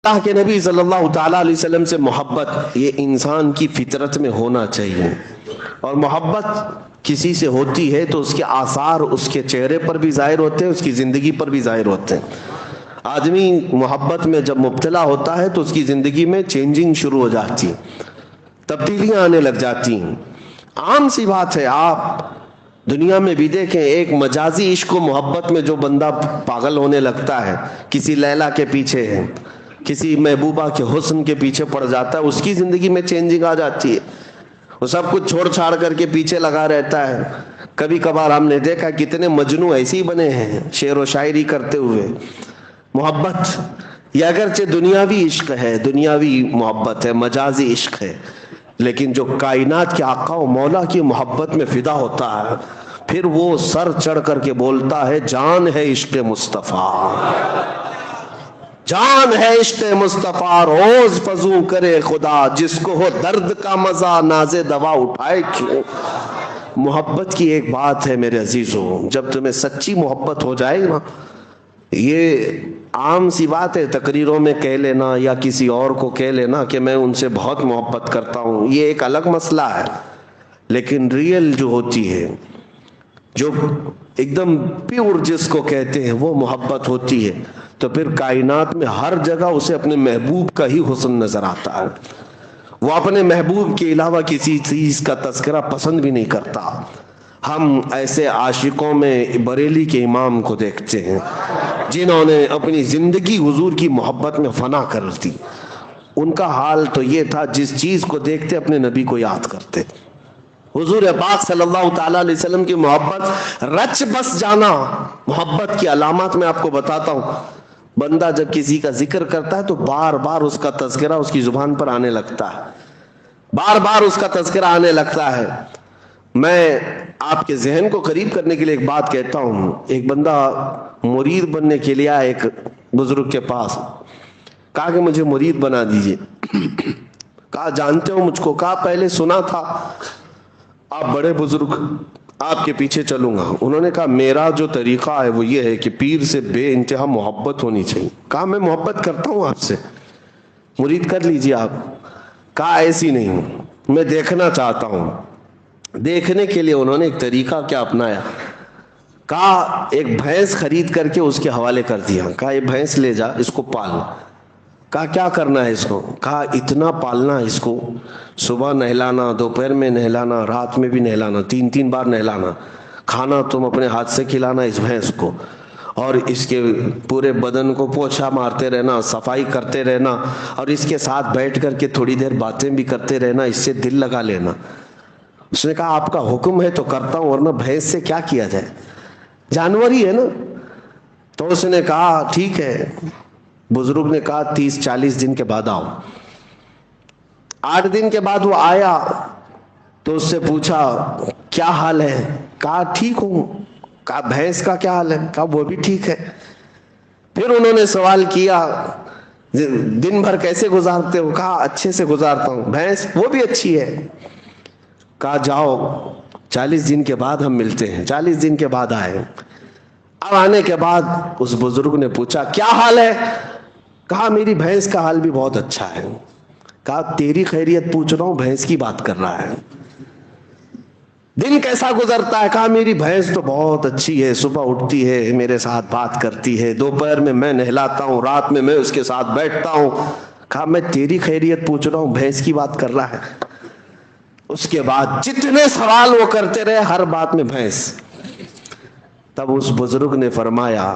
اللہ کے نبی صلی اللہ تعالیٰ علیہ وسلم سے محبت یہ انسان کی فطرت میں ہونا چاہیے، اور محبت کسی سے ہوتی ہے تو اس کے آثار اس کے چہرے پر بھی ظاہر ہوتے ہیں، اس کی زندگی پر بھی ظاہر ہوتے ہیں۔ آدمی محبت میں جب مبتلا ہوتا ہے تو اس کی زندگی میں چینجنگ شروع ہو جاتی ہے، تبدیلیاں آنے لگ جاتی ہیں۔ عام سی بات ہے، آپ دنیا میں بھی دیکھیں، ایک مجازی عشق و محبت میں جو بندہ پاگل ہونے لگتا ہے، کسی لیلا کے پیچھے ہے، کسی محبوبہ کے حسن کے پیچھے پڑ جاتا ہے، اس کی زندگی میں چینجنگ آ جاتی ہے، وہ سب کچھ چھوڑ چھاڑ کر کے پیچھے لگا رہتا ہے۔ کبھی کبھار ہم نے دیکھا کتنے مجنوں ایسے ہی بنے ہیں شعر و شاعری کرتے ہوئے۔ محبت یہ اگرچہ دنیاوی عشق ہے، دنیاوی محبت ہے، مجازی عشق ہے، لیکن جو کائنات کے آقا و مولا کی محبت میں فدا ہوتا ہے، پھر وہ سر چڑھ کر کے بولتا ہے جان ہے عشق مصطفیٰ، جان ہے عشق مصطفیٰ، روز فزوں کرے خدا، جس کو ہو درد کا مزہ ناز دوا اٹھائے کیوں۔ محبت کی ایک بات ہے میرے عزیزوں، جب تمہیں سچی محبت ہو جائے نا، یہ عام سی بات ہے تقریروں میں کہہ لینا یا کسی اور کو کہہ لینا کہ میں ان سے بہت محبت کرتا ہوں، یہ ایک الگ مسئلہ ہے، لیکن ریئل جو ہوتی ہے، جو ایک دم پیور جس کو کہتے ہیں، وہ محبت ہوتی ہے، تو پھر کائنات میں ہر جگہ اسے اپنے محبوب کا ہی حسن نظر آتا ہے، وہ اپنے محبوب کے علاوہ کسی چیز کا تذکرہ پسند بھی نہیں کرتا۔ ہم ایسے عاشقوں میں بریلی کے امام کو دیکھتے ہیں جنہوں نے اپنی زندگی حضور کی محبت میں فنا کر دی۔ ان کا حال تو یہ تھا، جس چیز کو دیکھتے اپنے نبی کو یاد کرتے۔ حضور پاک صلی اللہ تعالیٰ علیہ وسلم کی محبت، رچ بس جانا محبت کی علامات میں آپ کو بتاتا ہوں۔ بندہ جب کسی کا ذکر کرتا ہے تو بار بار اس کا تذکرہ اس کی زبان پر آنے لگتا ہے، بار بار اس کا تذکرہ آنے لگتا ہے۔ میں آپ کے ذہن کو قریب کرنے کے لیے ایک بات کہتا ہوں۔ ایک بندہ مرید بننے کے لیے آیا ایک بزرگ کے پاس، کہا کہ مجھے مرید بنا دیجئے۔ کہا جانتے ہو مجھ کو؟ کہا پہلے سنا تھا، آپ بڑے بزرگ، آپ کے پیچھے چلوں گا۔ انہوں نے کہا میرا جو طریقہ ہے وہ یہ ہے کہ پیر سے بے انتہا محبت ہونی چاہیے۔ کہا میں محبت کرتا ہوں آپ سے، مرید کر لیجئے آپ۔ کہا ایسی نہیں، میں دیکھنا چاہتا ہوں۔ دیکھنے کے لیے انہوں نے ایک طریقہ کیا اپنایا، کہا ایک بھینس خرید کر کے اس کے حوالے کر دیا، کہا یہ بھینس لے جا، اس کو پال۔ کہا کیا کرنا ہے اس کو؟ کہا اتنا پالنا اس کو، صبح نہلانا، دوپہر میں نہلانا، رات میں بھی نہلانا، 3 بار نہلانا، کھانا تم اپنے ہاتھ سے کھلانا اس بھینس کو، اور اس کے پورے بدن کو پوچھا مارتے رہنا، صفائی کرتے رہنا، اور اس کے ساتھ بیٹھ کر کے تھوڑی دیر باتیں بھی کرتے رہنا، اس سے دل لگا لینا۔ اس نے کہا آپ کا حکم ہے تو کرتا ہوں، ورنہ بھینس سے کیا کیا جائے، جانور ہی ہے نا۔ تو اس نے کہا ٹھیک ہے۔ بزرگ نے کہا 30-40 دن کے بعد آؤ۔ 8 دن کے بعد وہ آیا تو اس سے پوچھا کیا حال ہے؟ کہا ٹھیک ہوں۔ کہا بھینس کا کیا حال ہے؟ کہا وہ بھی ٹھیک ہے۔ پھر انہوں نے سوال کیا دن بھر کیسے گزارتے ہو؟ کہا اچھے سے گزارتا ہوں۔ بھینس؟ وہ بھی اچھی ہے۔ کہا جاؤ 40 دن کے بعد ہم ملتے ہیں۔ 40 دن کے بعد آئے۔ اب آنے کے بعد اس بزرگ نے پوچھا کیا حال ہے؟ کہا میری بھینس کا حال بھی بہت اچھا ہے۔ کہا تیری خیریت پوچھ رہا ہوں، بھینس کی بات کر رہا ہے۔ دن کیسا گزرتا ہے؟ کہا میری بھینس تو بہت اچھی ہے، صبح اٹھتی ہے میرے ساتھ بات کرتی ہے، دوپہر میں نہلاتا ہوں، رات میں اس کے ساتھ بیٹھتا ہوں۔ کہا میں تیری خیریت پوچھ رہا ہوں، بھینس کی بات کر رہا ہے۔ اس کے بعد جتنے سوال وہ کرتے رہے، ہر بات میں بھینس۔ تب اس بزرگ نے فرمایا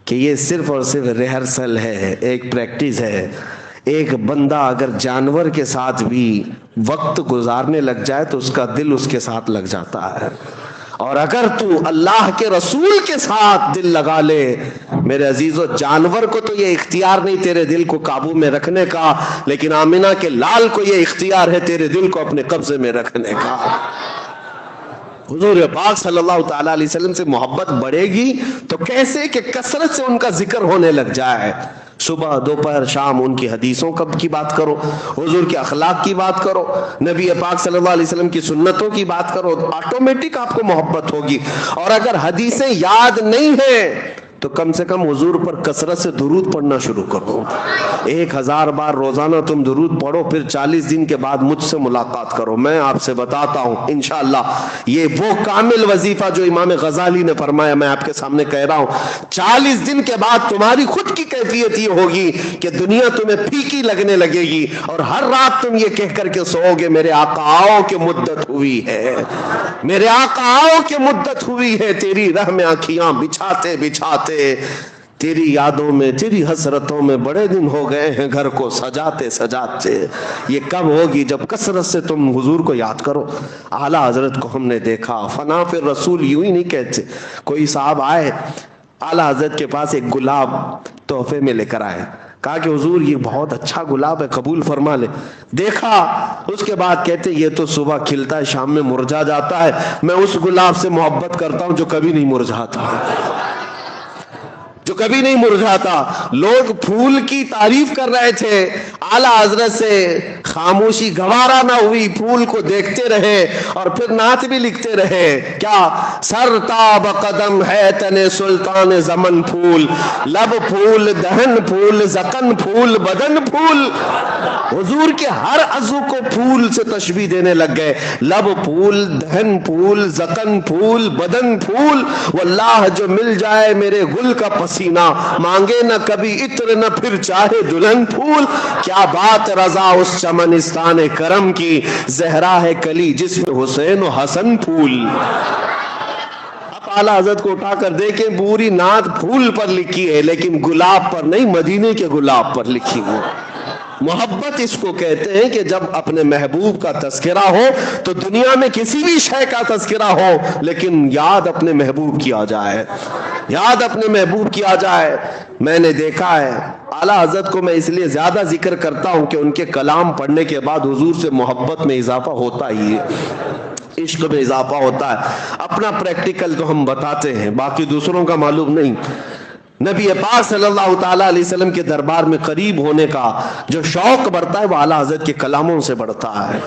کہ یہ صرف اور صرف ریہرسل ہے، ایک پریکٹس ہے۔ ایک بندہ اگر جانور کے ساتھ بھی وقت گزارنے لگ جائے تو اس کا دل اس کے ساتھ لگ جاتا ہے، اور اگر تو اللہ کے رسول کے ساتھ دل لگا لے میرے عزیزو، جانور کو تو یہ اختیار نہیں تیرے دل کو قابو میں رکھنے کا، لیکن آمنہ کے لال کو یہ اختیار ہے تیرے دل کو اپنے قبضے میں رکھنے کا۔ حضور پاک صلی اللہ تعالیٰ علیہ وسلم سے محبت بڑھے گی تو کیسے کہ کثرت سے ان کا ذکر ہونے لگ جائے، صبح دوپہر شام ان کی حدیثوں کی بات کرو، حضور کے اخلاق کی بات کرو، نبی پاک صلی اللہ علیہ وسلم کی سنتوں کی بات کرو، آٹومیٹک آپ کو محبت ہوگی۔ اور اگر حدیثیں یاد نہیں ہیں تو کم سے کم حضور پر کثرت سے درود پڑھنا شروع کرو. 1000 بار روزانہ تم درود پڑھو, پھر 40 دن کے بعد مجھ سے ملاقات کرو. میں آپ سے بتاتا ہوں انشاءاللہ یہ وہ کامل وظیفہ جو امام غزالی نے فرمایا میں آپ کے سامنے کہہ رہا ہوں. 40 دن کے بعد تمہاری خود کی کیفیت یہ ہوگی کہ دنیا تمہیں پھیکی لگنے لگے گی, اور ہر رات تم یہ کہہ کر کے سو گے میرے آقا آؤ کہ مدت ہوئی ہے, میرے آقا آؤ کہ مدت ہوئی ہے. تیری راہ میں آنکھیاں بچھاتے بچھاتے, تیری یادوں میں تیری حسرتوں میں بڑے دن ہو گئے ہیں گھر کو سجاتے سجاتے. یہ کب ہوگی؟ جب کثرت سے تم حضور کو یاد کرو. اعلیٰ حضرت کو ہم نے دیکھا, فنا پھر رسول یوں ہی نہیں کہتے. کوئی صاحب آئے اعلیٰ حضرت کے پاس, ایک گلاب تحفے میں لے کر آئے. کہا کہ حضور یہ بہت اچھا گلاب ہے, قبول فرما لے. دیکھا, اس کے بعد کہتے یہ تو صبح کھلتا ہے شام میں مرجھا جاتا ہے, میں اس گلاب سے محبت کرتا ہوں جو کبھی نہیں مرجھاتا, جو کبھی نہیں مرجھاتا. لوگ پھول کی تعریف کر رہے تھے, اعلیٰ حضرت سے خاموشی گوارا نہ ہوئی, پھول کو دیکھتے رہے اور پھر نعت بھی لکھتے رہے. کیا؟ سر تاب قدم ہے تن سلطان زمن پھول, لب پھول دہن پھول زکن پھول بدن پھول. حضور کے ہر عضو کو پھول سے تشبیہ دینے لگ گئے. لب پھول دہن پھول زکن پھول بدن پھول. واللہ جو مل جائے میرے گل کا پسینہ, مانگے نہ کبھی عطر نہ پھر چاہے دلہن پھول. کیا بات رضا اس چمنستان کرم کی, زہرا ہے کلی جس میں حسین و حسن پھول. اب اعلیٰ حضرت کو اٹھا کر دیکھیں, پوری نعت پھول پر لکھی ہے لیکن گلاب پر نہیں, مدینے کے گلاب پر لکھی ہوئی. محبت اس کو کہتے ہیں کہ جب اپنے محبوب کا تذکرہ ہو تو دنیا میں کسی بھی شے کا تذکرہ ہو لیکن یاد اپنے محبوب کی آ جائے, یاد اپنے محبوب کی آ جائے. میں نے دیکھا ہے اعلیٰ حضرت کو میں اس لیے زیادہ ذکر کرتا ہوں کہ ان کے کلام پڑھنے کے بعد حضور سے محبت میں اضافہ ہوتا ہی ہے, عشق میں اضافہ ہوتا ہے. اپنا پریکٹیکل تو ہم بتاتے ہیں, باقی دوسروں کا معلوم نہیں. نبی پاک صلی اللہ تعالیٰ علیہ وسلم کے دربار میں قریب ہونے کا جو شوق بڑھتا ہے وہ اعلیٰ حضرت کے کلاموں سے بڑھتا ہے.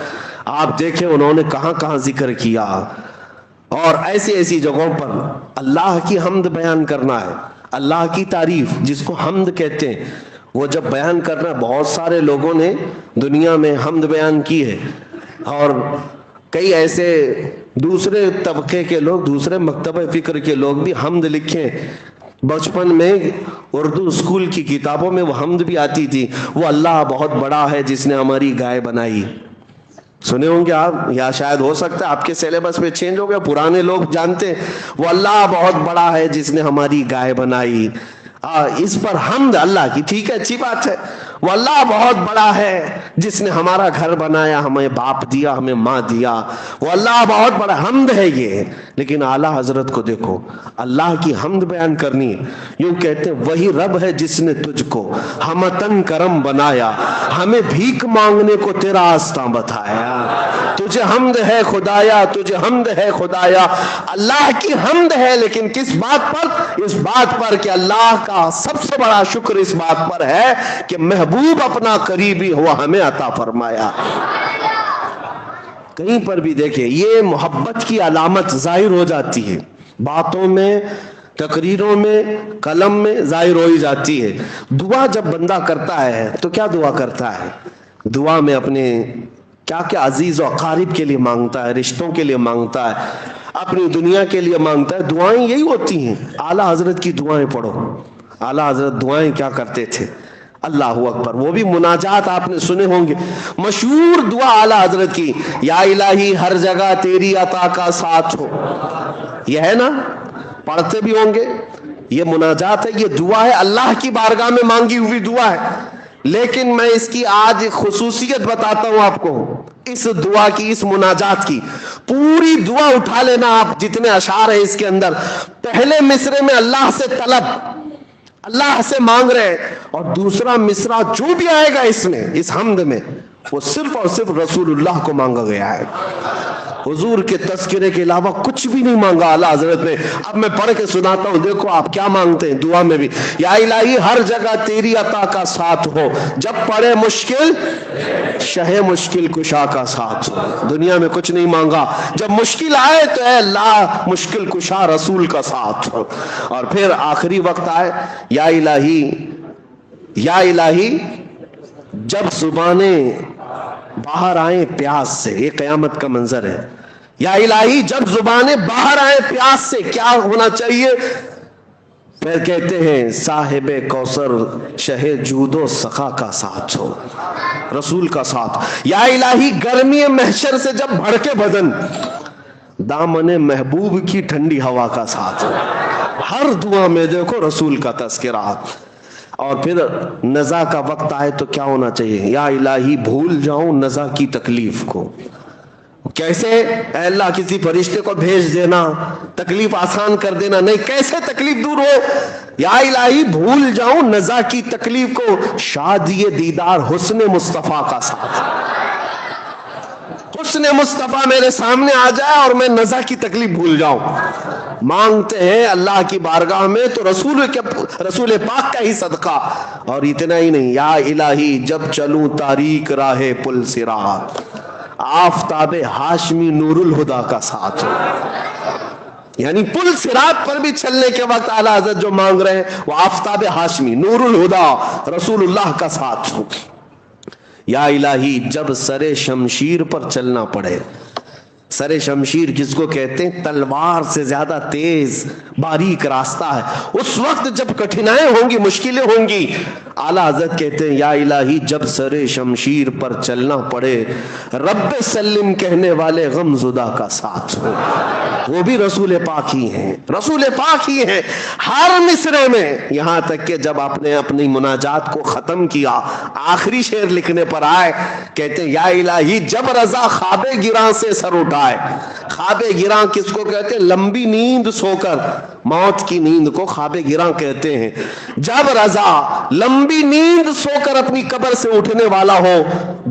آپ دیکھیں انہوں نے کہاں کہاں ذکر کیا, اور ایسی ایسی جگہوں پر اللہ کی حمد بیان کرنا ہے, اللہ کی تعریف جس کو حمد کہتے ہیں, وہ جب بیان کرنا ہے. بہت سارے لوگوں نے دنیا میں حمد بیان کی ہے, اور کئی ایسے دوسرے طبقے کے لوگ, دوسرے مکتبہ فکر کے لوگ بھی حمد لکھیں. بچپن میں اردو اسکول کی کتابوں میں وہ حمد بھی آتی تھی, وہ اللہ بہت بڑا ہے جس نے ہماری گائے بنائی. سنے ہوں گے آپ, یا شاید ہو سکتا ہے آپ کے سیلیبس میں چینج ہو گیا, پرانے لوگ جانتے ہیں وہ اللہ بہت بڑا ہے جس نے ہماری گائے بنائی. اس پر حمد اللہ کی, ٹھیک ہے اچھی بات ہے. وہ اللہ بہت بڑا ہے جس نے ہمارا گھر بنایا, ہمیں باپ دیا, ہمیں ماں دیا, وہ اللہ بہت بڑا حمد ہے یہ. لیکن اعلیٰ حضرت کو دیکھو, اللہ کی حمد بیان کرنی یوں کہتے ہیں وہی رب ہے جس نے تجھ کو ہمتن کرم بنایا, ہمیں بھیک مانگنے کو تیرا آستاں بتایا. تجھے حمد ہے خدایا, تجھے حمد ہے خدایا. اللہ کی حمد ہے لیکن کس بات پر؟ اس بات پر کہ اللہ کا سب سے بڑا شکر اس بات پر ہے کہ محبوب اپنا قریبی ہوا ہمیں عطا فرمایا. کہیں پر بھی دیکھیں یہ محبت کی علامت ظاہر ہو جاتی ہے, باتوں میں, تقریروں میں, قلم میں ظاہر ہو ہی جاتی ہے. دعا جب بندہ کرتا ہے تو کیا دعا کرتا ہے؟ دعا میں اپنے کیا کیا عزیز و اقارب کے لیے مانگتا ہے, رشتوں کے لیے مانگتا ہے, اپنی دنیا کے لیے مانگتا ہے. دعائیں یہی ہوتی ہیں. اعلیٰ حضرت کی دعائیں پڑھو. اعلیٰ حضرت دعائیں کیا کرتے تھے؟ اللہ اکبر. وہ بھی مناجات آپ نے سنے ہوں گے, مشہور دعا اعلیٰ حضرت کی, یا الہی ہر جگہ تیری عطا کا ساتھ ہو. یہ ہے نا, پڑھتے بھی ہوں گے. یہ مناجات ہے, یہ دعا ہے, اللہ کی بارگاہ میں مانگی ہوئی دعا ہے. لیکن میں اس کی آج خصوصیت بتاتا ہوں آپ کو, اس دعا کی, اس مناجات کی. پوری دعا اٹھا لینا آپ, جتنے اشعار ہیں اس کے اندر. پہلے مصرے میں اللہ سے طلب, اللہ سے مانگ رہے, اور دوسرا مصرع جو بھی آئے گا اس میں, اس حمد میں, وہ صرف اور صرف رسول اللہ کو مانگا گیا ہے. حضور کے تذکرے کے علاوہ کچھ بھی نہیں مانگا اعلیٰ حضرت نے. اب میں پڑھ کے سناتا ہوں, دیکھو آپ کیا مانگتے ہیں دعا میں بھی. یا الہی ہر جگہ تیری عطا کا ساتھ ہو, جب پڑے مشکل شہ مشکل کشا کا ساتھ ہو. دنیا میں کچھ نہیں مانگا, جب مشکل آئے تو اے اللہ مشکل کشا رسول کا ساتھ ہو. اور پھر آخری وقت آئے, یا الہی جب زبانیں باہر آئیں پیاس سے, یہ قیامت کا منظر ہے. یا الہی جب زبانیں باہر آئیں پیاس سے کیا ہونا چاہیے؟ پھر کہتے ہیں صاحب کوثر شہ جود و سخا کا ساتھ ہو, رسول کا ساتھ. یا الہی گرمی محشر سے جب بھڑکے بدن, دامن محبوب کی ٹھنڈی ہوا کا ساتھ ہو. ہر دعا میں دیکھو رسول کا تذکرہ. اور پھر نزا کا وقت آئے تو کیا ہونا چاہیے؟ یا الہی بھول جاؤں نزا کی تکلیف کو. کیسے؟ اے اللہ کسی فرشتے کو بھیج دینا, تکلیف آسان کر دینا. نہیں, کیسے تکلیف دور ہو؟ یا الہی بھول جاؤں نزا کی تکلیف کو, شادی دیدار حسن مصطفیٰ کا ساتھ. حسن مصطفیٰ میرے سامنے آ جائے اور میں نزا کی تکلیف بھول جاؤں. مانگتے ہیں اللہ کی بارگاہ میں تو رسول پاک کا ہی صدقہ. اور اتنا ہی نہیں, یا الہی جب چلوں تاریک راہ پل صراط, آفتاب ہاشمی نور الہدا کا ساتھ ہو. یعنی پل صراط پر بھی چلنے کے وقت اعلیٰ حضرت جو مانگ رہے ہیں وہ آفتاب ہاشمی نور الہدا رسول اللہ کا ساتھ ہو. یا الہی جب سر شمشیر پر چلنا پڑے, سر شمشیر جس کو کہتے ہیں تلوار سے زیادہ تیز باریک راستہ ہے, اس وقت جب کٹھنائیں ہوں گی, مشکلیں ہوں گی, اعلیٰ حضرت کہتے ہیں یا الہی جب سر شمشیر پر چلنا پڑے رب سلم کہنے والے غم زدہ کا ساتھ ہو. وہ بھی رسول پاک ہی ہیں, رسول پاک ہی ہیں ہر مصرے میں. یہاں تک کہ جب آپ نے اپنی مناجات کو ختم کیا, آخری شعر لکھنے پر آئے, کہتے ہیں یا الہی جب رضا خواب گراں سے سر اٹھائے. خواب گراں کس کو کہتے ہیں؟ لمبی نیند سو کر, موت کی نیند کو خواب گراں کہتے ہیں. جب رضا لمبی نیند سو کر اپنی قبر سے اٹھنے والا ہو,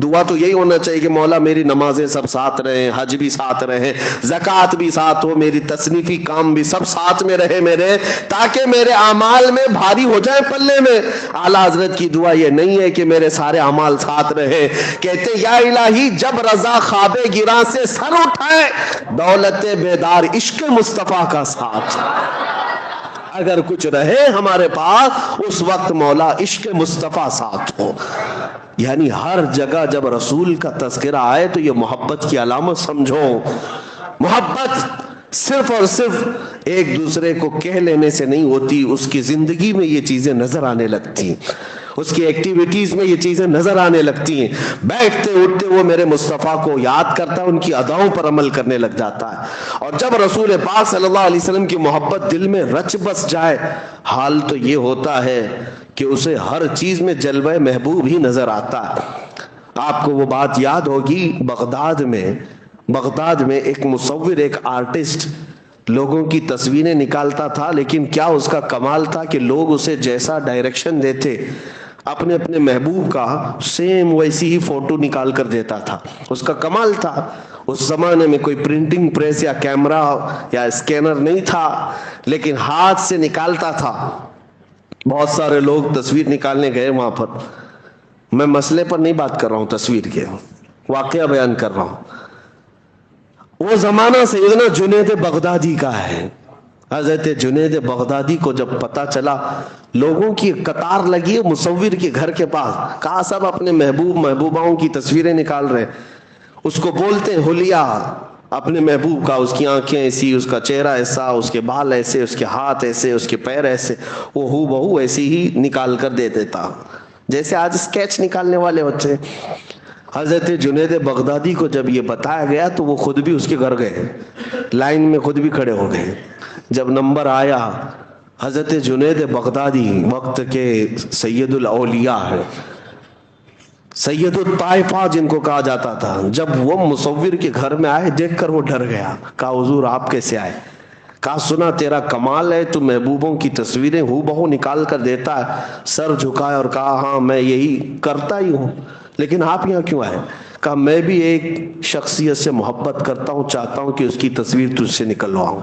دعا تو یہی ہونا چاہیے کہ مولا میری نمازیں سب ساتھ رہیں, حج بھی ساتھ رہے, زکوٰۃ بھی ساتھ ہو, میری تصنیفی کام بھی سب ساتھ میں رہے میرے, تاکہ میرے اعمال میں بھاری ہو جائے پلے میں. اعلیٰ حضرت کی دعا یہ نہیں ہے کہ میرے سارے اعمال ساتھ رہے. کہتے یا الہی جب رضا خواب گراں سے سر اٹھائے دولت بیدار عشق مصطفیٰ کا ساتھ. اگر کچھ رہے ہمارے پاس اس وقت مولا عشق مصطفیٰ ساتھ ہو. یعنی ہر جگہ جب رسول کا تذکرہ آئے تو یہ محبت کی علامت سمجھو. محبت صرف اور صرف ایک دوسرے کو کہہ لینے سے نہیں ہوتی, اس کی زندگی میں یہ چیزیں نظر آنے لگتی, اس کی ایکٹیویٹیز میں یہ چیزیں نظر آنے لگتی ہیں. بیٹھتے اٹھتے وہ میرے مصطفیٰ کو یاد کرتا ہے, ان کی اداؤں پر عمل کرنے لگ جاتا ہے. اور جب رسول پاک صلی اللہ علیہ وسلم کی محبت دل میں رچ بس جائے, حال تو یہ ہوتا ہے کہ اسے ہر چیز میں جلوہ محبوب ہی نظر آتا ہے. آپ کو وہ بات یاد ہوگی, بغداد میں ایک مصور, ایک آرٹسٹ لوگوں کی تصویریں نکالتا تھا, لیکن کیا اس کا کمال تھا کہ لوگ اسے جیسا ڈائریکشن دیتے اپنے اپنے محبوب کا سیم ویسی ہی فوٹو نکال کر دیتا تھا. اس کا کمال تھا. اس زمانے میں کوئی پرنٹنگ پریس یا کیمرہ یا اسکینر نہیں تھا, لیکن ہاتھ سے نکالتا تھا. بہت سارے لوگ تصویر نکالنے گئے وہاں پر. میں مسئلے پر نہیں بات کر رہا ہوں, تصویر کے واقعہ بیان کر رہا ہوں. وہ زمانہ سیدنا جنید بغدادی کا ہے. حضرت جنید بغدادی کو جب پتا چلا لوگوں کی قطار لگی ہے مصور کے گھر کے پاس, کہا سب اپنے محبوباؤں کی تصویریں نکال رہے. اس کو بولتے ہیں حلیہ اپنے محبوب کا, اس کی آنکھیں ایسی, اس کا چہرہ ایسا, اس کے بال ایسے, اس کے ہاتھ ایسے, اس کے پیر ایسے. وہ ہو بہو ایسی ہی نکال کر دے دیتا جیسے آج اسکیچ نکالنے والے ہوتے. حضرت جنید بغدادی کو جب یہ بتایا گیا تو وہ خود بھی اس کے گھر گئے, لائن میں خود بھی کھڑے ہو گئے. جب نمبر آیا, حضرت جنید بغدادی وقت کے سید الاولیاء ہے, سید الطائفہ جن کو کہا جاتا تھا, جب وہ مصور کے گھر میں آئے دیکھ کر وہ ڈر گیا. کہا حضور آپ کیسے آئے؟ کہا سنا تیرا کمال ہے, تو محبوبوں کی تصویریں ہو بہو نکال کر دیتا ہے. سر جھکایا اور کہا ہاں میں یہی کرتا ہی ہوں, لیکن آپ یہاں کیوں آئے؟ کہا میں بھی ایک شخصیت سے محبت کرتا ہوں، چاہتا ہوں کہ اس کی تصویر تجھ سے نکلواؤں۔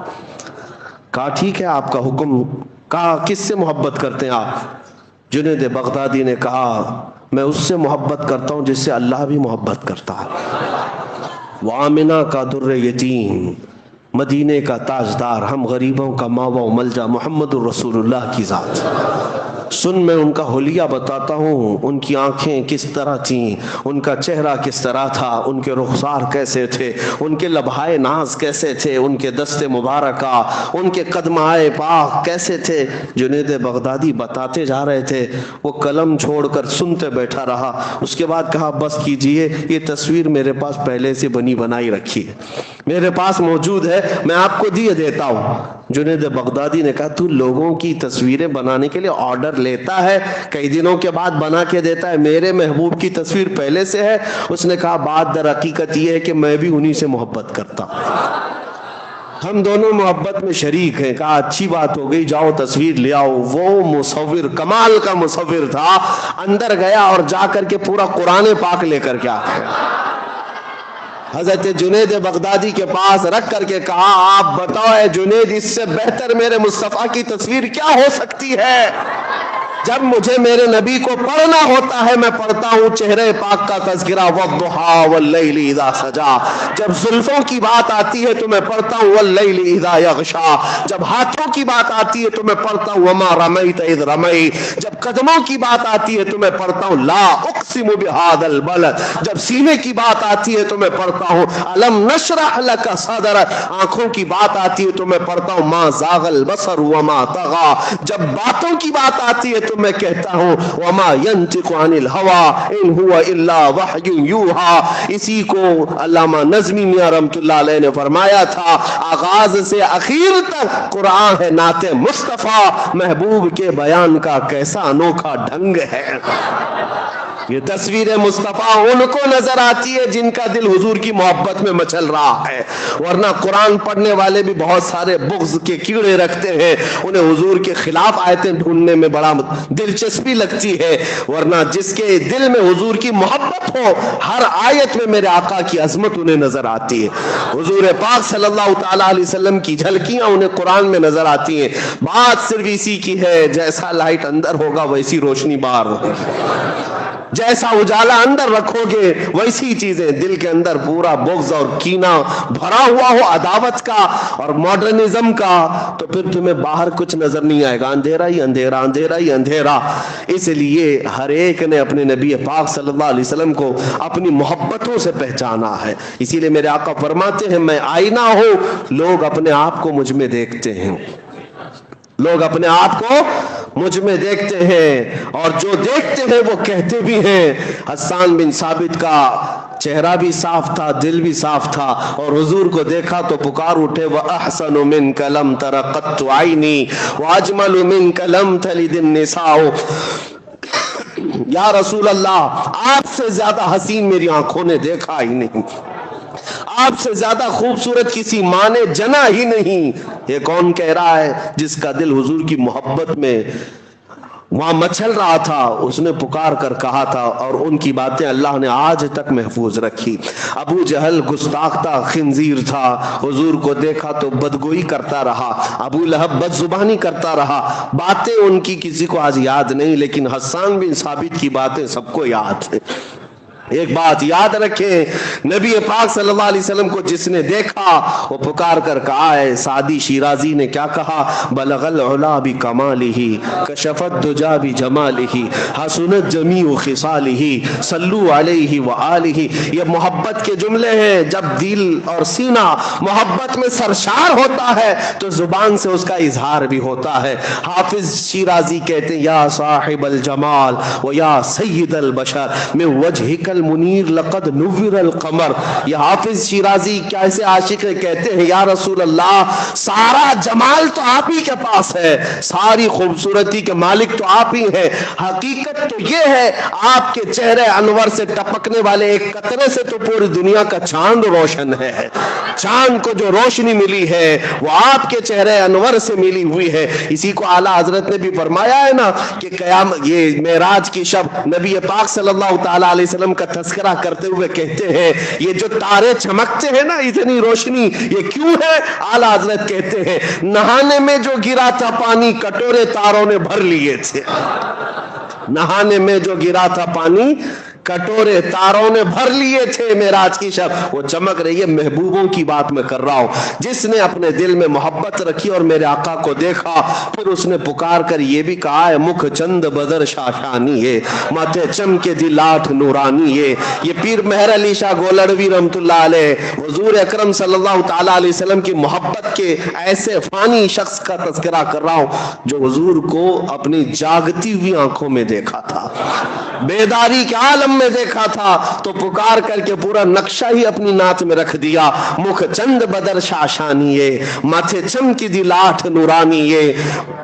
کہا ٹھیک ہے آپ کا حکم۔ کہا کس سے محبت کرتے ہیں آپ؟ جنید بغدادی نے کہا میں اس سے محبت کرتا ہوں جس سے اللہ بھی محبت کرتا ہے۔ وہ آمنہ کا در یتیم، مدینے کا تاجدار، ہم غریبوں کا ماوا و ملجا، محمد الرسول اللہ کی ذات۔ سن میں ان کا حلیہ بتاتا ہوں، ان کی آنکھیں کس طرح تھیں، ان کا چہرہ کس طرح تھا، ان کے رخسار کیسے تھے، ان کے لبہائے ناز کیسے تھے، ان کے دست مبارکہ، ان کے قدمائے پاک کیسے تھے۔ جنید بغدادی بتاتے جا رہے تھے، وہ قلم چھوڑ کر سنتے بیٹھا رہا۔ اس کے بعد کہا بس کیجئے، یہ تصویر میرے پاس پہلے سے بنی بنائی رکھی ہے، میرے پاس موجود ہے، میں آپ کو دیتا ہوں۔ جنید بغدادی نے کہا تو لوگوں کی تصویریں بنانے کے لیے آرڈر لیتا ہے، کئی دنوں کے بعد بنا کے دیتا ہے، میرے محبوب کی تصویر پہلے سے ہے۔ اس نے کہا بات در حقیقت یہ ہے کہ میں بھی انہی سے محبت کرتا ہوں، ہم دونوں محبت میں شریک ہیں۔ کہا اچھی بات ہو گئی، جاؤ تصویر لے آؤ۔ وہ مصور کمال کا مصور تھا، اندر گیا اور جا کر کے پورا قرآن پاک لے کر کے آیا، حضرت جنید بغدادی کے پاس رکھ کر کے کہا آپ بتاؤ اے جنید، اس سے بہتر میرے مصطفیٰ کی تصویر کیا ہو سکتی ہے؟ جب مجھے میرے نبی کو پڑھنا ہوتا ہے میں پڑھتا ہوں چہرے پاک کا تذکرہ، والضحیٰ واللیل اذا سجا۔ جب زلفوں کی بات آتی ہے تو میں پڑھتا ہوں واللیل اذا یغشا۔ جب ہاتھوں کی بات آتی ہے تو میں پڑھتا ہوں وما رمیت اذ رمیت۔ جب قدموں کی بات آتی ہے تو میں پڑھتا ہوں لا اقسم بہذا البلد۔ جب سینے کی بات آتی ہے تو میں پڑھتا ہوں الم نشرح لک صدرک۔ آنکھوں کی بات آتی ہے تو میں پڑھتا ہوں ما زاغ البصر وما طغى۔ جب باتوں کی بات آتی ہے تو میں کہتا ہوں وما ينطق عن الهوى ان هو الا وحی یوحى۔ اسی کو علامہ نظمی میاں رحمۃ اللہ علیہ نے فرمایا تھا، آغاز سے اخیر تک قرآن ہے نعت مصطفیٰ، محبوب کے بیان کا کیسا انوکھا ڈھنگ ہے۔ یہ تصویر مصطفیٰ ان کو نظر آتی ہے جن کا دل حضور کی محبت میں مچل رہا ہے، ورنہ قرآن پڑھنے والے بھی بہت سارے بغض کے کیڑے رکھتے ہیں، انہیں حضور کے خلاف آیتیں ڈھونڈنے میں بڑا دلچسپی لگتی ہے، ورنہ جس کے دل میں حضور کی محبت ہو ہر آیت میں میرے آقا کی عظمت انہیں نظر آتی ہے، حضور پاک صلی اللہ تعالیٰ علیہ وسلم کی جھلکیاں انہیں قرآن میں نظر آتی ہیں۔ بات صرف اسی کی ہے، جیسا لائٹ اندر ہوگا ویسی روشنی باہر ہوگی، جیسا اجالا اندر رکھو گے ویسی چیزیں۔ دل کے اندر پورا بغض اور کینہ بھرا ہوا ہو عداوت کا اور ماڈرنزم کا تو پھر تمہیں باہر کچھ نظر نہیں آئے گا، اندھیرا ہی اندھیرا، اندھیرا ہی اندھیرا۔ اس لیے ہر ایک نے اپنے نبی پاک صلی اللہ علیہ وسلم کو اپنی محبتوں سے پہچانا ہے۔ اسی لیے میرے آقا فرماتے ہیں میں آئینہ ہوں، لوگ اپنے آپ کو مجھ میں دیکھتے ہیں، لوگ اپنے آپ کو مجھ میں دیکھتے ہیں اور جو دیکھتے ہیں وہ کہتے بھی ہیں۔ حسان بن ثابت کا چہرہ بھی صاف تھا، دل بھی صاف تھا، اور حضور کو دیکھا تو پکار اٹھے وَأَحْسَنُ مِنْكَ لَمْ تَرَ قَطُّ عَيْنِي وَأَجْمَلُ مِنْكَ لَمْ تَلِدِ النِّسَاءُ۔ یا رسول اللہ آپ سے زیادہ حسین میری آنکھوں نے دیکھا ہی نہیں، آپ سے زیادہ خوبصورت کسی ماں نے جنا ہی نہیں۔ یہ کون کہہ رہا ہے؟ جس کا دل حضور کی محبت میں وہاں مچل رہا تھا، اس نے پکار کر کہا تھا، اور ان کی باتیں اللہ نے آج تک محفوظ رکھی۔ ابو جہل گستاخ تھا، خنزیر تھا، حضور کو دیکھا تو بدگوئی کرتا رہا، ابو لہب بد زبانی کرتا رہا، باتیں ان کی کسی کو آج یاد نہیں، لیکن حسان بن ثابت کی باتیں سب کو یاد ہیں۔ ایک بات یاد رکھیں، نبی پاک صلی اللہ علیہ وسلم کو جس نے دیکھا وہ پکار کر کہا ہے، سعدی شیرازی نے کیا کہا، بلغ العلا بکمالہ کشف الدجا بجمالہ حسنت جمیع خصالہ صلوا علیہ وآلہ۔ یہ محبت کے جملے ہیں، جب دل اور سینہ محبت میں سرشار ہوتا ہے تو زبان سے اس کا اظہار بھی ہوتا ہے۔ حافظ شیرازی کہتے ہیں یا صاحب الجمال و یا سید البشر من وجہک المنیر لقد نور القمر۔ یہ حافظ شیرازی کیسے عاشق ہے، کہتے ہیں یا رسول اللہ سارا جمال تو آپ ہی کے پاس ہے، ساری خوبصورتی کے مالک تو آپ ہی ہیں، حقیقت تو یہ ہے آپ کے چہرے انور سے ٹپکنے والے ایک قطرے سے تو پوری دنیا کا چاند روشن ہے، چاند کو جو روشنی ملی ہے وہ آپ کے چہرے انور سے ملی ہوئی ہے۔ اسی کو اعلیٰ حضرت نے بھی فرمایا ہے نا کہ قیامت یہ معراج کی شب نبی پاک صلی اللہ تعالیٰ علیہ وسلم کا تذکرہ کرتے ہوئے کہتے ہیں یہ جو تارے چمکتے ہیں نا اتنی روشنی یہ کیوں ہے؟ اعلیٰ حضرت کہتے ہیں نہانے میں جو گرا تھا پانی کٹورے تاروں نے بھر لیے تھے. نہانے میں جو گرا تھا پانی کٹورے تاروں نے بھر لیے تھے. معراج کی شب وہ چمک رہی ہے. محبوبوں کی بات میں کر رہا ہوں. جس نے اپنے دل میں محبت رکھی اور میرے آقا کو دیکھا پھر اس نے پکار کر یہ بھی کہا ہے مکھ چند بدر شاشانی ہے ماتھے چم کے دی لاٹھ نورانی ہے. یہ پیر مہر علی شاہ گولڑوی رحمت اللہ علیہ حضور اکرم صلی اللہ تعالی علیہ وسلم کی محبت کے ایسے فانی شخص کا تذکرہ کر رہا ہوں جو حضور کو اپنی جاگتی ہوئی آنکھوں میں دیکھا تھا, بیداری کے عالم میں دیکھا تھا, تو پکار کر کے پورا نقشہ ہی اپنی نعت میں رکھ دیا. مکھ چند بدر شاشانی ہے ماتھے چمکی دی لاٹھ نورانی ہے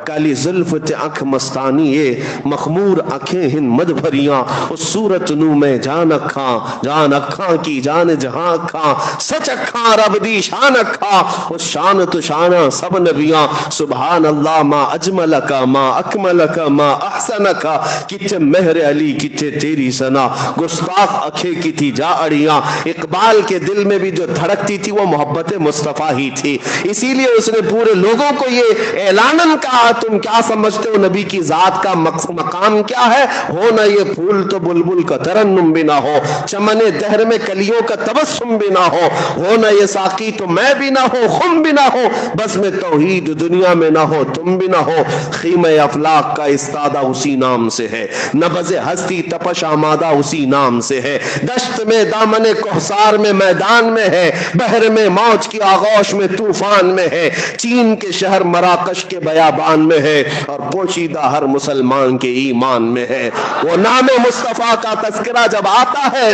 کالی زلف تے آنکھ مستانی ہے مخمور آنکھیں ہن مد بھریاں اس صورت نو میں جان اکھاں کی جان جہاں اکھاں سچ اکھاں رب دی شان اکھاں اس شان تو شانہ سب نبیاں سبحان اللہ ما اجملکا ما اکملکا ما احسنکا کتے مہر علی کتے تیری سنا گستاخ اکھے کی تھی جا اڑیاں. اقبال کے دل میں بھی جو دھڑکتی تھی وہ محبت مصطفیٰ ہی تھی. اسی لیے اس نے پورے لوگوں کو یہ اعلاناً کہا تم کیا سمجھتے ہو نبی کی ذات کا مقام کیا ہے؟ ہو نہ یہ پھول تو بلبل کا ترنم بھی نہ ہو, چمن دہر میں کلیوں کا تبسم بھی نہ ہو نہ یہ ساقی تو میں بھی نہ ہو خم بھی نہ ہو بس میں توحید دنیا میں نہ ہو تم بھی نہ ہو. خیمہ افلاق کا استادہ اسی نام سے ہے, نبض ہستی تپش آمادہ اسی نام سے ہے, دشت میں دامن کوہسار میں میدان میں ہے, بحر میں موج کی آغوش میں طوفان میں ہے, چین کے شہر مراکش کے بیابان میں ہے اور پوشیدہ ہر مسلمان کے ایمان میں ہے. وہ نام مصطفیٰ کا تذکرہ جب آتا ہے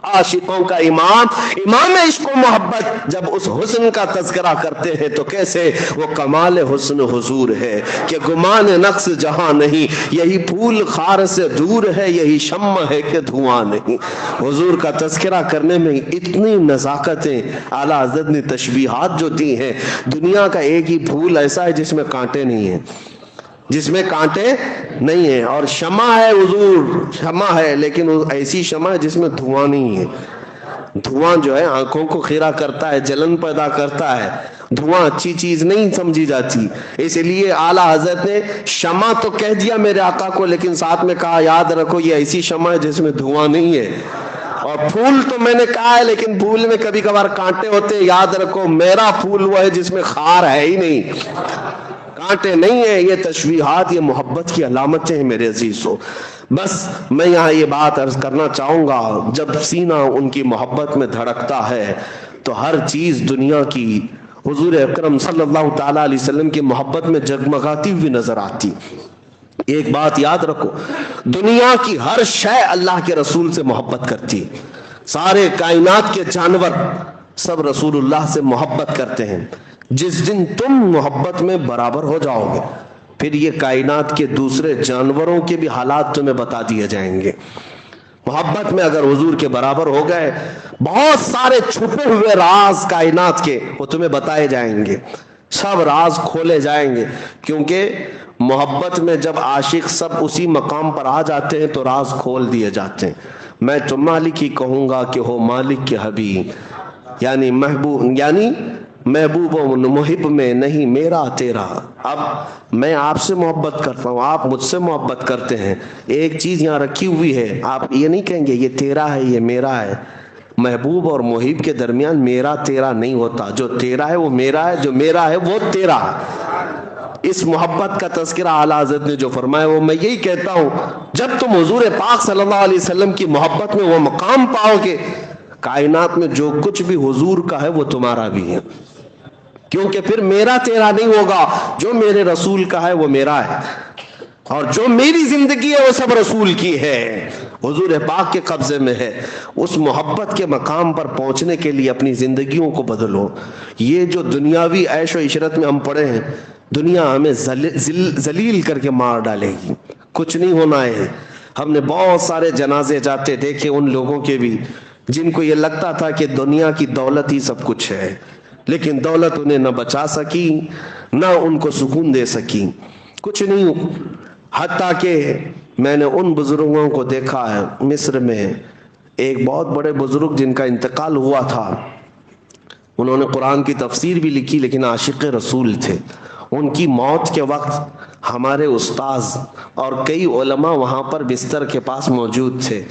عاشقوں کا امام عشق و محبت جب اس حسن کا تذکرہ کرتے ہیں تو کیسے وہ کمال حسن حضور ہے کہ گمان نقص جہاں نہیں, یہی پھول خار سے دور ہے, یہی شمع ہے کہ دھواں نہیں. حضور کا تذکرہ کرنے میں اتنی نزاکتیں اعلیٰ حضرت نے تشبیہات جو دی ہیں. دنیا کا ایک ہی پھول ایسا ہے جس میں کانٹے نہیں ہیں, جس میں کانٹے نہیں ہیں, اور شمع ہے حضور شمع ہے لیکن ایسی شمع ہے جس میں دھواں نہیں ہے. دھواں جو ہے آنکھوں کو خیرہ کرتا ہے, جلن پیدا کرتا ہے, دھواں اچھی چیز نہیں سمجھی جاتی. اس لیے اعلیٰ حضرت نے شمع تو کہہ دیا میرے آقا کو لیکن ساتھ میں کہا یاد رکھو یہ ایسی شمع ہے جس میں دھواں نہیں ہے. اور پھول تو میں نے کہا ہے لیکن پھول میں کبھی کبھار کانٹے ہوتے, یاد رکھو میرا پھول وہ ہے جس میں خار ہے ہی نہیں, کانٹے نہیں ہیں. یہ تشبیہات یہ محبت کی علامتیں ہیں میرے عزیزو. بس میں یہاں یہ بات عرض کرنا چاہوں گا جب سینہ ان کی محبت میں دھڑکتا ہے تو ہر چیز دنیا کی حضور اکرم صلی اللہ تعالیٰ علیہ وسلم کی محبت میں جگمگاتی ہوئی نظر آتی. ایک بات یاد رکھو, دنیا کی ہر شے اللہ کے رسول سے محبت کرتی. سارے کائنات کے جانور سب رسول اللہ سے محبت کرتے ہیں. جس دن تم محبت میں برابر ہو جاؤ گے پھر یہ کائنات کے دوسرے جانوروں کے بھی حالات تمہیں بتا دیے جائیں گے. محبت میں اگر حضور کے برابر ہو گئے بہت سارے چھپے ہوئے راز کائنات کے وہ تمہیں بتائے جائیں گے, سب راز کھولے جائیں گے. کیونکہ محبت میں جب عاشق سب اسی مقام پر آ جاتے ہیں تو راز کھول دیے جاتے ہیں. میں تو مالک ہی کہوں گا کہ ہو مالک کے حبیب, یعنی محبوب و محب میں نہیں میرا تیرا. اب میں آپ سے محبت کرتا ہوں, آپ مجھ سے محبت کرتے ہیں. ایک چیز یہاں رکھی ہوئی ہے, آپ یہ نہیں کہیں گے یہ تیرا ہے یہ میرا ہے. محبوب اور محب کے درمیان میرا تیرا نہیں ہوتا. جو تیرا ہے وہ میرا ہے, جو میرا ہے وہ تیرا ہے. اس محبت کا تذکرہ اعلیٰ حضرت نے جو فرمایا وہ میں یہی کہتا ہوں جب تم حضور پاک صلی اللہ علیہ وسلم کی محبت میں وہ مقام پاؤ گے کائنات میں جو کچھ بھی حضور کا ہے وہ تمہارا بھی ہے. کیونکہ پھر میرا تیرا نہیں ہوگا, جو میرے رسول کا ہے وہ میرا ہے, اور جو میری زندگی ہے وہ سب رسول کی ہے, حضور پاک کے قبضے میں ہے. اس محبت کے مقام پر پہنچنے کے لیے اپنی زندگیوں کو بدلو. یہ جو دنیاوی عیش و عشرت میں ہم پڑے ہیں دنیا ہمیں ذلیل کر کے مار ڈالے گی, کچھ نہیں ہونا ہے. ہم نے بہت سارے جنازے جاتے دیکھے ان لوگوں کے بھی جن کو یہ لگتا تھا کہ دنیا کی دولت ہی سب کچھ ہے, لیکن دولت انہیں نہ بچا سکی نہ ان کو سکون دے سکی, کچھ نہیں. حتیٰ کہ میں نے ان بزرگوں کو دیکھا ہے مصر میں ایک بہت بڑے بزرگ جن کا انتقال ہوا تھا، انہوں نے قرآن کی تفسیر بھی لکھی لیکن عاشق رسول تھے. ان کی موت کے وقت ہمارے استاذ اور کئی علماء وہاں پر بستر کے پاس موجود تھے.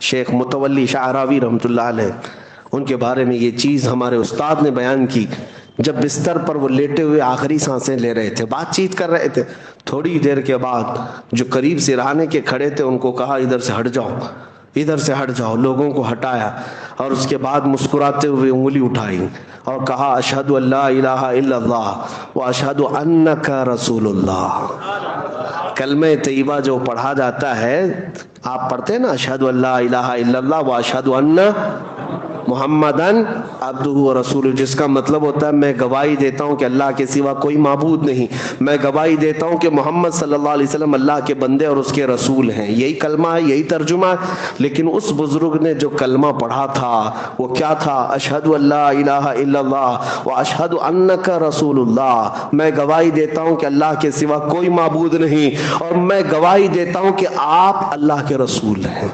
شیخ متولی شعراوی رحمۃ اللہ علیہ، ان کے بارے میں یہ چیز ہمارے استاد نے بیان کی. جب بستر پر وہ لیٹے ہوئے آخری سانسیں لے رہے تھے، بات چیت کر رہے تھے، تھوڑی دیر کے بعد جو قریب سرہانے کے کھڑے تھے ان کو کہا ادھر سے ہٹ جاؤ، ادھر سے ہٹ جاؤ. لوگوں کو ہٹایا اور اس کے بعد مسکراتے ہوئے انگلی اٹھائی اور کہا اشہد ان لا الہ الا اللہ واشہد انک رسول اللہ. کلمہ طیبہ جو پڑھا جاتا ہے، آپ پڑھتے ہیں نا اشہد ان لا الہ الا اللہ واشہد ان محمدن عبدہ و رسولہ، جس کا مطلب ہوتا ہے میں گواہی دیتا ہوں کہ اللہ کے سوا کوئی معبود نہیں، میں گواہی دیتا ہوں کہ محمد صلی اللہ علیہ وسلم اللہ کے بندے اور اس کے رسول ہیں. یہی کلمہ ہے، یہی ترجمہ ہے. لیکن اس بزرگ نے جو کلمہ پڑھا تھا وہ کیا تھا؟ اشہد ان لا الہ الا اللہ واشہد انک رسول اللہ. میں گواہی دیتا ہوں کہ اللہ کے سوا کوئی معبود نہیں اور میں گواہی دیتا ہوں کہ آپ اللہ کے رسول ہیں.